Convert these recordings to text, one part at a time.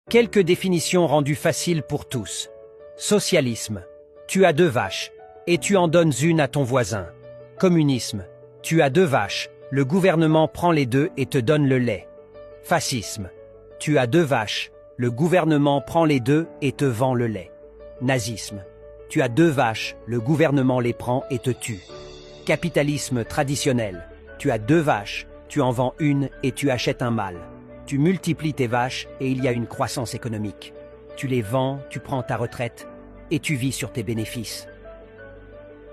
Quelques définitions rendues faciles pour tous. Socialisme. Tu as 2 vaches, et tu en donnes une à ton voisin. Communisme. Tu as 2 vaches, le gouvernement prend les 2 et te donne le lait. Fascisme. Tu as 2 vaches, le gouvernement prend les 2 et te vend le lait. Nazisme. Tu as 2 vaches, le gouvernement les prend et te tue. Capitalisme traditionnel. Tu as 2 vaches, tu en vends une et tu achètes un mâle. Tu multiplies tes vaches et il y a une croissance économique. Tu les vends, tu prends ta retraite et tu vis sur tes bénéfices.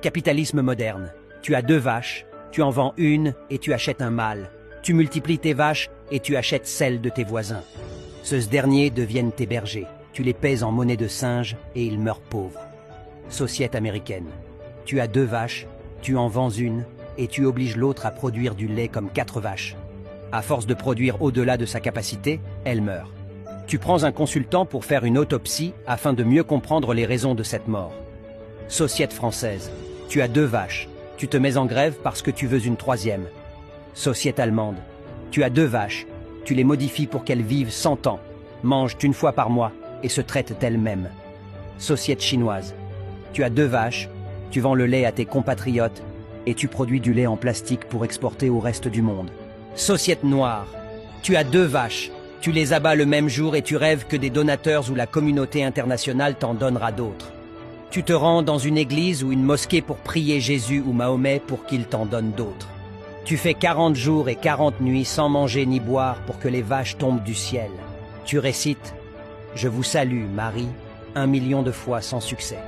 Capitalisme moderne. Tu as 2 vaches, tu en vends une et tu achètes un mâle. Tu multiplies tes vaches et tu achètes celles de tes voisins. Ceux derniers deviennent tes bergers. Tu les pèses en monnaie de singe et ils meurent pauvres. Société américaine. Tu as 2 vaches, tu en vends une et tu obliges l'autre à produire du lait comme 4 vaches. À force de produire au-delà de sa capacité, elle meurt. Tu prends un consultant pour faire une autopsie afin de mieux comprendre les raisons de cette mort. Société française. Tu as 2 vaches. Tu te mets en grève parce que tu veux une 3e. Société allemande. Tu as 2 vaches. Tu les modifies pour qu'elles vivent 100 ans, mangent une fois par mois et se traitent elles-mêmes. Société chinoise. Tu as 2 vaches. Tu vends le lait à tes compatriotes et tu produis du lait en plastique pour exporter au reste du monde. Société noire. Tu as 2 vaches. Tu les abats le même jour et tu rêves que des donateurs ou la communauté internationale t'en donnera d'autres. Tu te rends dans une église ou une mosquée pour prier Jésus ou Mahomet pour qu'il t'en donne d'autres. Tu fais 40 jours et 40 nuits sans manger ni boire pour que les vaches tombent du ciel. Tu récites « Je vous salue, Marie » 1 million de fois sans succès.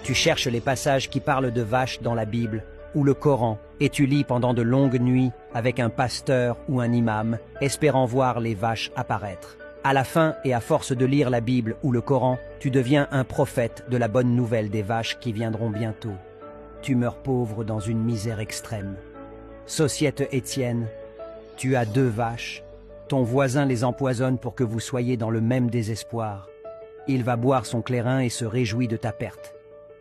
Tu cherches les passages qui parlent de vaches dans la Bible ou le Coran et tu lis pendant de longues nuits avec un pasteur ou un imam, espérant voir les vaches apparaître. À la fin et à force de lire la Bible ou le Coran, tu deviens un prophète de la bonne nouvelle des vaches qui viendront bientôt. Tu meurs pauvre dans une misère extrême. Société Étienne, tu as 2 vaches. Ton voisin les empoisonne pour que vous soyez dans le même désespoir. Il va boire son clairin et se réjouit de ta perte.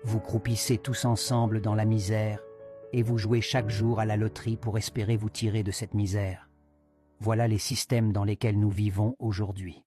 Vous croupissez tous ensemble dans la misère et vous jouez chaque jour à la loterie pour espérer vous tirer de cette misère. Voilà les systèmes dans lesquels nous vivons aujourd'hui.